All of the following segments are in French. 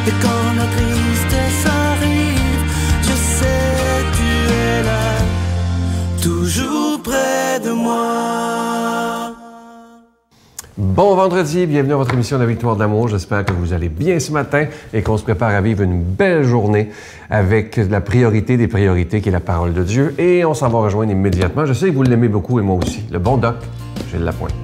Et quand la tristesse arrive, je sais tu es là, toujours près de moi. Bon vendredi, bienvenue à votre émission de la Victoire de l'amour. J'espère que vous allez bien ce matin et qu'on se prépare à vivre une belle journée avec la priorité des priorités qui est la parole de Dieu. Et on s'en va rejoindre immédiatement. Je sais que vous l'aimez beaucoup et moi aussi. Le bon doc, Gilles Lapointe.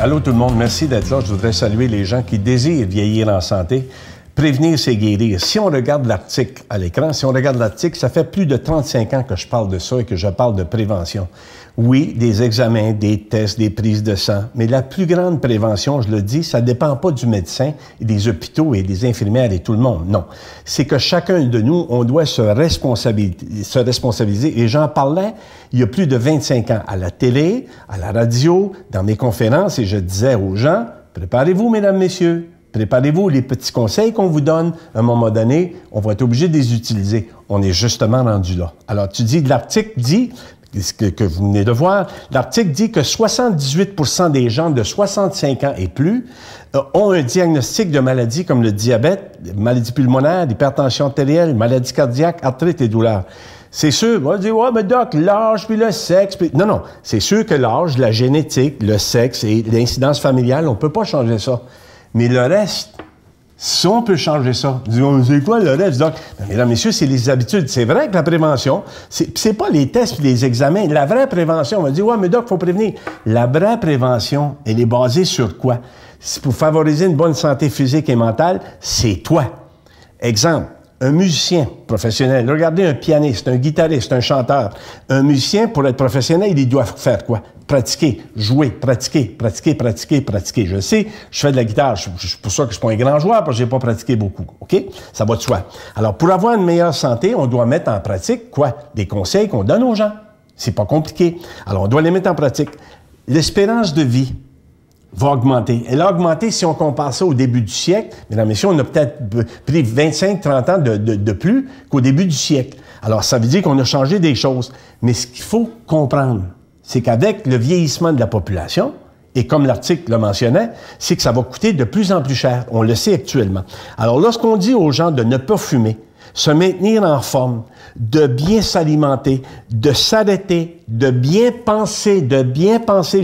Allô tout le monde, merci d'être là. Je voudrais saluer les gens qui désirent vieillir en santé. Prévenir, c'est guérir. Si on regarde l'article à l'écran, ça fait plus de 35 ans que je parle de ça et que je parle de prévention. Oui, des examens, des tests, des prises de sang, mais la plus grande prévention, je le dis, ça dépend pas du médecin, et des hôpitaux et des infirmières et tout le monde. Non. C'est que chacun de nous, on doit se responsabiliser. Et j'en parlais il y a plus de 25 ans à la télé, à la radio, dans mes conférences, et je disais aux gens, préparez-vous, mesdames, messieurs. Préparez-vous, les petits conseils qu'on vous donne, à un moment donné, on va être obligé de les utiliser. On est justement rendu là. Alors, l'article dit, ce que vous venez de voir, l'article dit que 78% des gens de 65 ans et plus ont un diagnostic de maladies comme le diabète, maladie pulmonaire, l'hypertension artérielle, maladie cardiaque, arthrite et douleur. C'est sûr, on va dire, ouais, mais doc, l'âge puis le sexe. Puis... Non, c'est sûr que l'âge, la génétique, le sexe et l'incidence familiale, on peut pas changer ça. Mais le reste, si on peut changer ça, disons, c'est quoi le reste, doc? Mesdames, messieurs, c'est les habitudes. C'est vrai que la prévention, c'est pas les tests et les examens. La vraie prévention, on va dire, ouais, mais doc, faut prévenir. La vraie prévention, elle est basée sur quoi? C'est pour favoriser une bonne santé physique et mentale, c'est toi. Exemple. Un musicien professionnel, regardez un pianiste, un guitariste, un chanteur. Un musicien, pour être professionnel, il doit faire quoi? Pratiquer, jouer, pratiquer. Je sais, je fais de la guitare, c'est pour ça que je suis pas un grand joueur, parce que j'ai pas pratiqué beaucoup, OK? Ça va de soi. Alors, pour avoir une meilleure santé, on doit mettre en pratique quoi? Des conseils qu'on donne aux gens. C'est pas compliqué. Alors, on doit les mettre en pratique. L'espérance de vie va augmenter. Elle a augmenté si on compare ça au début du siècle. Mesdames et messieurs, on a peut-être pris 25-30 ans de plus qu'au début du siècle. Alors, ça veut dire qu'on a changé des choses. Mais ce qu'il faut comprendre, c'est qu'avec le vieillissement de la population, et comme l'article le mentionnait, c'est que ça va coûter de plus en plus cher. On le sait actuellement. Alors, lorsqu'on dit aux gens de ne pas fumer, se maintenir en forme, de bien s'alimenter, de s'arrêter, de bien penser,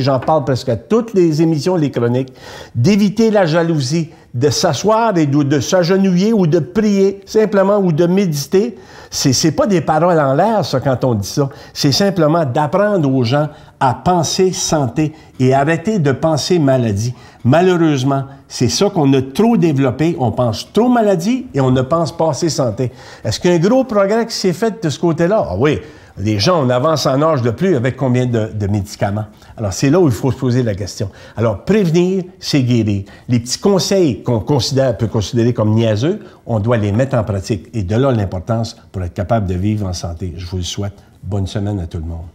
j'en parle presque à toutes les émissions, les chroniques, d'éviter la jalousie, de s'asseoir et de s'agenouiller ou de prier simplement ou de méditer. C'est pas des paroles en l'air, ça, quand on dit ça. C'est simplement d'apprendre aux gens à penser santé et arrêter de penser maladie. Malheureusement, c'est ça qu'on a trop développé. On pense trop maladie et on ne pense pas assez santé. Est-ce qu'il y a un gros progrès qui s'est fait de ce côté-là? Ah oui, les gens, on avance en âge de plus avec combien de médicaments? Alors, c'est là où il faut se poser la question. Alors, prévenir, c'est guérir. Les petits conseils qu'on peut considérer comme niaiseux, on doit les mettre en pratique. Et de là, l'importance pour être capable de vivre en santé. Je vous le souhaite. Bonne semaine à tout le monde.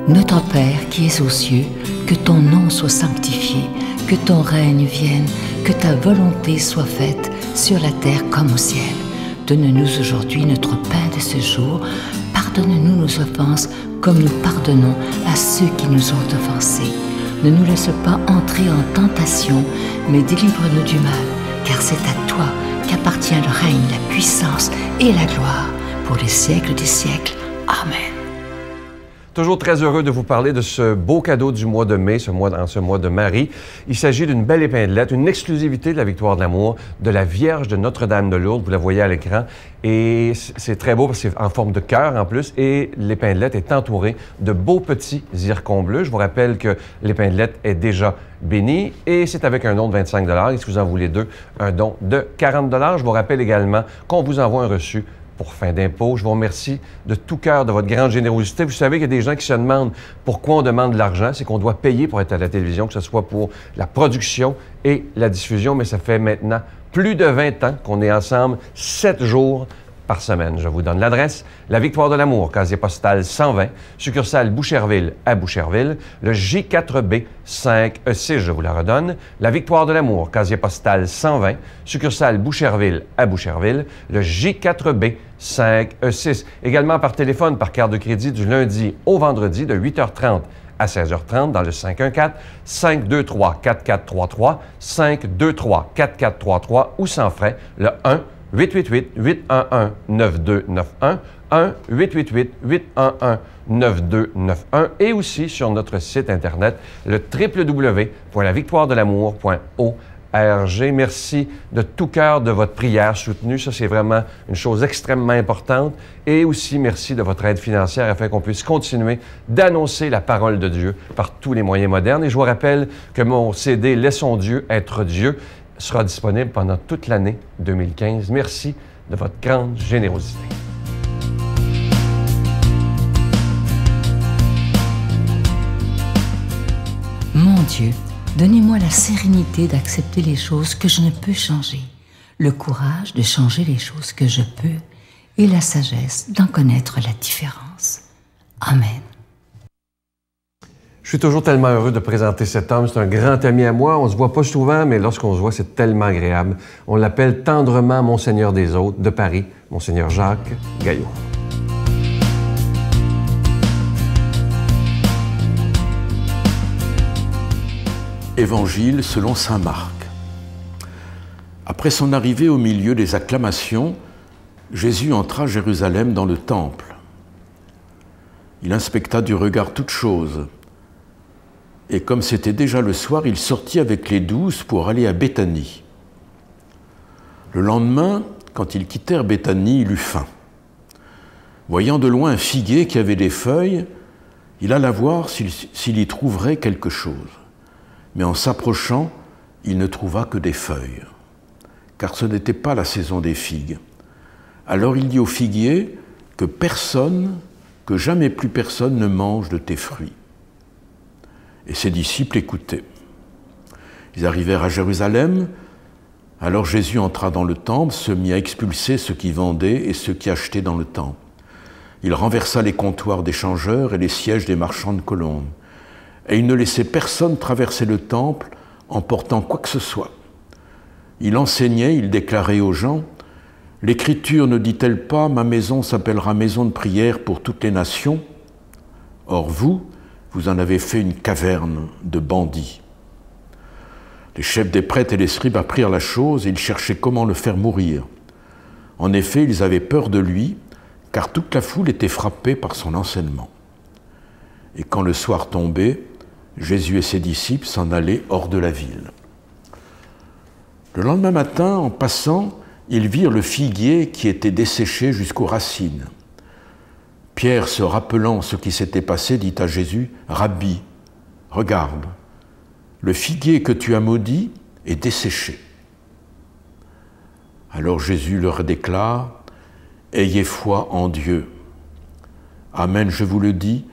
Notre Père qui es aux cieux, que ton nom soit sanctifié, que ton règne vienne, que ta volonté soit faite sur la terre comme au ciel. Donne-nous aujourd'hui notre pain de ce jour. Pardonne-nous nos offenses comme nous pardonnons à ceux qui nous ont offensés. Ne nous laisse pas entrer en tentation, mais délivre-nous du mal, car c'est à toi qu'appartient le règne, la puissance et la gloire pour les siècles des siècles. Amen. Toujours très heureux de vous parler de ce beau cadeau du mois de mai, en ce mois de Marie. Il s'agit d'une belle épinglette, une exclusivité de la Victoire de l'amour, de la Vierge de Notre-Dame de Lourdes. Vous la voyez à l'écran. Et c'est très beau parce que c'est en forme de cœur en plus. Et l'épinglette est entourée de beaux petits zircons bleus. Je vous rappelle que l'épinglette est déjà bénie et c'est avec un don de 25 $. Et si vous en voulez deux, un don de 40 $. Je vous rappelle également qu'on vous envoie un reçu pour fin d'impôt. Je vous remercie de tout cœur de votre grande générosité. Vous savez qu'il y a des gens qui se demandent pourquoi on demande de l'argent. C'est qu'on doit payer pour être à la télévision, que ce soit pour la production et la diffusion. Mais ça fait maintenant plus de 20 ans qu'on est ensemble 7 jours par semaine. Je vous donne l'adresse. La Victoire de l'amour, casier postal 120, succursale Boucherville à Boucherville, le J4B 5E6, je vous la redonne. La Victoire de l'amour, casier postal 120, succursale Boucherville à Boucherville, le J4B 5E6. Également par téléphone, par carte de crédit du lundi au vendredi de 8h30 à 16h30 dans le 514-523-4433, 523-4433 ou sans frais, le 1-888-811-9291, 1-888-811-9291 et aussi sur notre site Internet, le www.lavictoiredelamour.org. Merci de tout cœur de votre prière soutenue. Ça, c'est vraiment une chose extrêmement importante. Et aussi, merci de votre aide financière afin qu'on puisse continuer d'annoncer la parole de Dieu par tous les moyens modernes. Et je vous rappelle que mon CD « Laissons Dieu être Dieu » sera disponible pendant toute l'année 2015. Merci de votre grande générosité. Mon Dieu, donnez-moi la sérénité d'accepter les choses que je ne peux changer, le courage de changer les choses que je peux et la sagesse d'en connaître la différence. Amen. Je suis toujours tellement heureux de présenter cet homme. C'est un grand ami à moi. On ne se voit pas souvent, mais lorsqu'on se voit, c'est tellement agréable. On l'appelle tendrement Monseigneur des Autres de Paris, Monseigneur Jacques Gaillot. Évangile selon saint Marc. Après son arrivée au milieu des acclamations, Jésus entra à Jérusalem dans le temple. Il inspecta du regard toutes choses. Et comme c'était déjà le soir, il sortit avec les 12 pour aller à Béthanie. Le lendemain, quand ils quittèrent Béthanie, il eut faim. Voyant de loin un figuier qui avait des feuilles, il alla voir s'il y trouverait quelque chose. Mais en s'approchant, il ne trouva que des feuilles, car ce n'était pas la saison des figues. Alors il dit au figuier que jamais plus personne ne mange de tes fruits. Et ses disciples écoutaient. Ils arrivèrent à Jérusalem. Alors Jésus entra dans le temple, se mit à expulser ceux qui vendaient et ceux qui achetaient dans le temple. Il renversa les comptoirs des changeurs et les sièges des marchands de colombes. Et il ne laissait personne traverser le temple en portant quoi que ce soit. Il enseignait, il déclarait aux gens, « L'Écriture ne dit-elle pas, ma maison s'appellera maison de prière pour toutes les nations ? Or vous en avez fait une caverne de bandits. » Les chefs des prêtres et les scribes apprirent la chose et ils cherchaient comment le faire mourir. En effet, ils avaient peur de lui, car toute la foule était frappée par son enseignement. Et quand le soir tombait, Jésus et ses disciples s'en allaient hors de la ville. Le lendemain matin, en passant, ils virent le figuier qui était desséché jusqu'aux racines. Pierre, se rappelant ce qui s'était passé, dit à Jésus, « Rabbi, regarde, le figuier que tu as maudit est desséché. » Alors Jésus leur déclare, « Ayez foi en Dieu. Amen, je vous le dis,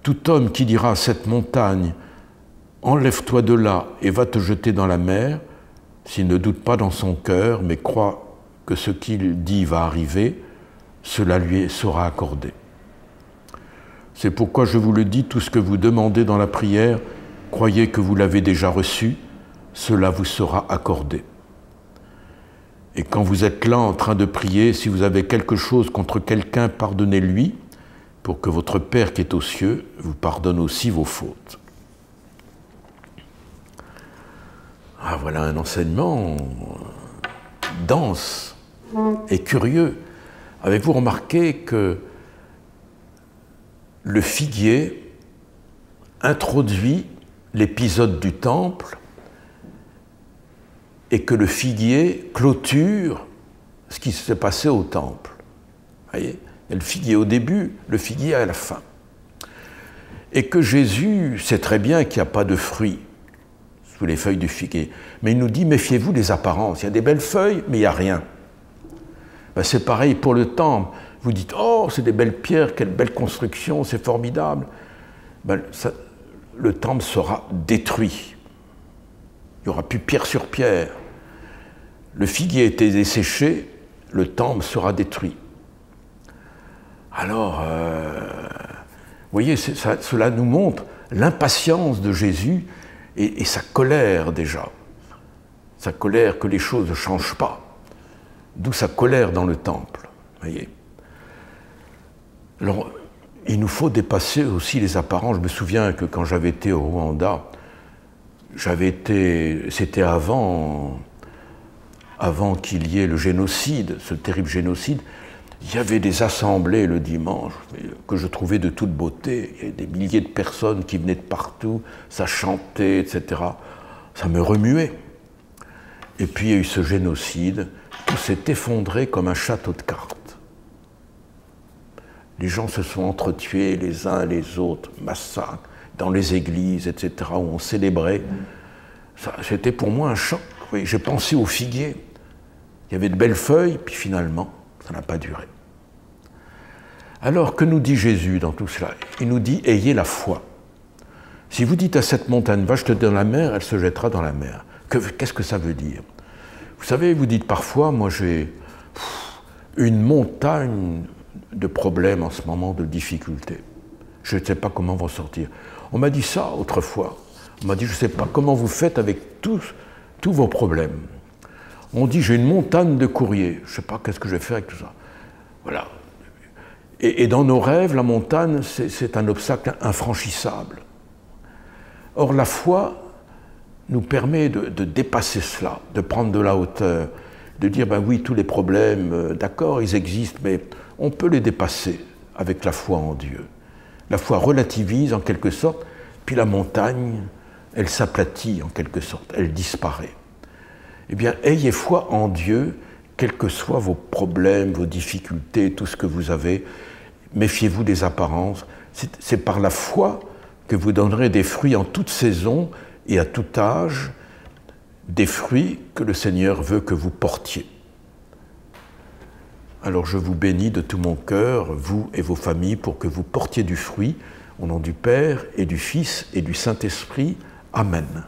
tout homme qui dira à cette montagne, « Enlève-toi de là et va te jeter dans la mer », s'il ne doute pas dans son cœur, mais croit que ce qu'il dit va arriver, cela lui sera accordé. C'est pourquoi je vous le dis, tout ce que vous demandez dans la prière, croyez que vous l'avez déjà reçu, cela vous sera accordé. Et quand vous êtes là en train de prier, si vous avez quelque chose contre quelqu'un, pardonnez-lui, pour que votre Père qui est aux cieux vous pardonne aussi vos fautes. Ah, voilà un enseignement dense et curieux. Avez-vous remarqué que le figuier introduit l'épisode du temple et que le figuier clôture ce qui s'est passé au temple. Vous voyez ? Il y a le figuier au début, le figuier à la fin. Et que Jésus sait très bien qu'il n'y a pas de fruits sous les feuilles du figuier. Mais il nous dit, méfiez-vous des apparences. Il y a des belles feuilles, mais il n'y a rien. Ben, c'est pareil pour le temple. Vous dites, oh, c'est des belles pierres, quelle belle construction, c'est formidable. Ben, le temple sera détruit. Il n'y aura plus pierre sur pierre. Le figuier a été desséché, le temple sera détruit. Alors, vous voyez, cela nous montre l'impatience de Jésus et sa colère déjà. Sa colère que les choses ne changent pas. D'où sa colère dans le temple. Voyez. Alors, il nous faut dépasser aussi les apparences. Je me souviens que quand j'avais été au Rwanda, c'était avant qu'il y ait le génocide, ce terrible génocide, il y avait des assemblées le dimanche que je trouvais de toute beauté. Il y avait des milliers de personnes qui venaient de partout, ça chantait, etc. Ça me remuait. Et puis il y a eu ce génocide, tout s'est effondré comme un château de cartes. Les gens se sont entretués les uns les autres, massacres, dans les églises, etc., où on célébrait. C'était pour moi un choc. Oui, j'ai pensé aux figuiers. Il y avait de belles feuilles, puis finalement, ça n'a pas duré. Alors, que nous dit Jésus dans tout cela? Il nous dit « Ayez la foi ». Si vous dites à cette montagne « Va, je te donne la mer », elle se jettera dans la mer. Qu'est-ce que ça veut dire? Vous savez, vous dites parfois « Moi, j'ai une montagne de problèmes en ce moment, de difficultés. Je ne sais pas comment m'en sortir. » On m'a dit ça autrefois. On m'a dit « Je ne sais pas comment vous faites avec tous vos problèmes. » On dit, j'ai une montagne de courrier, je ne sais pas qu'est-ce que je vais faire avec tout ça. Voilà. Et dans nos rêves, la montagne, c'est un obstacle infranchissable. Or, la foi nous permet de dépasser cela, de prendre de la hauteur, de dire, ben oui, tous les problèmes, d'accord, ils existent, mais on peut les dépasser avec la foi en Dieu. La foi relativise en quelque sorte, puis la montagne, elle s'aplatit en quelque sorte, elle disparaît. Eh bien, ayez foi en Dieu, quels que soient vos problèmes, vos difficultés, tout ce que vous avez. Méfiez-vous des apparences. C'est par la foi que vous donnerez des fruits en toute saison et à tout âge, des fruits que le Seigneur veut que vous portiez. Alors je vous bénis de tout mon cœur, vous et vos familles, pour que vous portiez du fruit, au nom du Père et du Fils et du Saint-Esprit. Amen.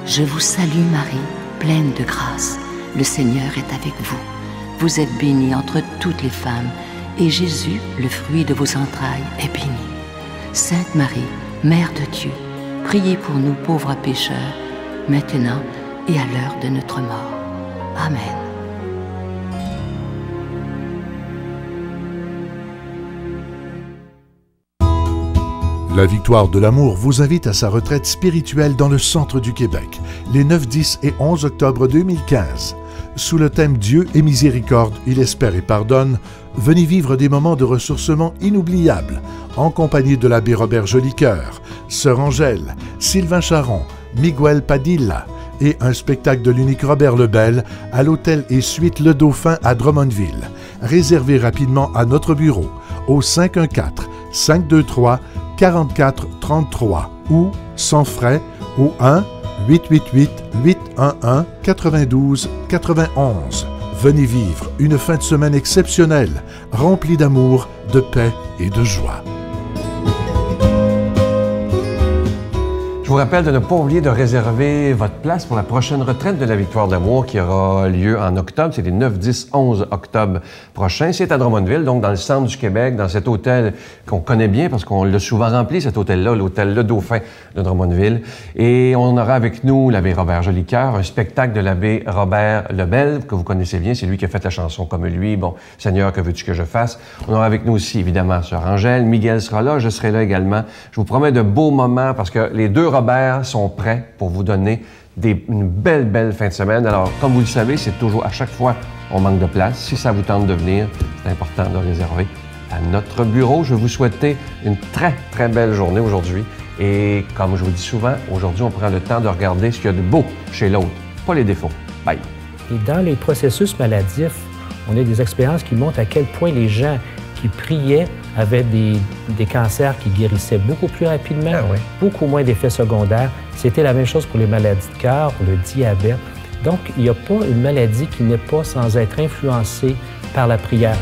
Je vous salue Marie, pleine de grâce. Le Seigneur est avec vous. Vous êtes bénie entre toutes les femmes, et Jésus, le fruit de vos entrailles, est béni. Sainte Marie, Mère de Dieu, priez pour nous pauvres pécheurs, maintenant et à l'heure de notre mort. Amen. La Victoire de l'amour vous invite à sa retraite spirituelle dans le centre du Québec, les 9, 10 et 11 octobre 2015. Sous le thème « Dieu est miséricorde, il espère et pardonne », venez vivre des moments de ressourcement inoubliables en compagnie de l'abbé Robert Jolicoeur, Sœur Angèle, Sylvain Charon, Miguel Padilla et un spectacle de l'unique Robert Lebel à l'hôtel et suite Le Dauphin à Drummondville. Réservez rapidement à notre bureau au 514-523-4433 ou sans frais au 1-888-811-92-91. Venez vivre une fin de semaine exceptionnelle, remplie d'amour, de paix et de joie. Je vous rappelle de ne pas oublier de réserver votre place pour la prochaine retraite de la Victoire d'amour qui aura lieu en octobre. C'est les 9, 10, 11 octobre prochains. C'est à Drummondville, donc dans le centre du Québec, dans cet hôtel qu'on connaît bien parce qu'on l'a souvent rempli, cet hôtel-là, l'hôtel Le Dauphin de Drummondville. Et on aura avec nous l'abbé Robert Jolicoeur, un spectacle de l'abbé Robert Lebel, que vous connaissez bien. C'est lui qui a fait la chanson Comme lui. Bon, Seigneur, que veux-tu que je fasse? On aura avec nous aussi, évidemment, Sœur Angèle. Miguel sera là, je serai là également. Je vous promets de beaux moments parce que les deux Robert sont prêts pour vous donner une belle fin de semaine. Alors, comme vous le savez, c'est toujours, à chaque fois, on manque de place. Si ça vous tente de venir, c'est important de réserver à notre bureau. Je vais vous souhaiter une très belle journée aujourd'hui. Et comme je vous dis souvent, aujourd'hui, on prend le temps de regarder ce qu'il y a de beau chez l'autre, pas les défauts. Bye. Et dans les processus maladifs, on a des expériences qui montrent à quel point les gens qui priaient avaient des cancers qui guérissaient beaucoup plus rapidement, beaucoup moins d'effets secondaires. C'était la même chose pour les maladies de cœur, pour le diabète. Donc, il n'y a pas une maladie qui n'est pas sans être influencée par la prière.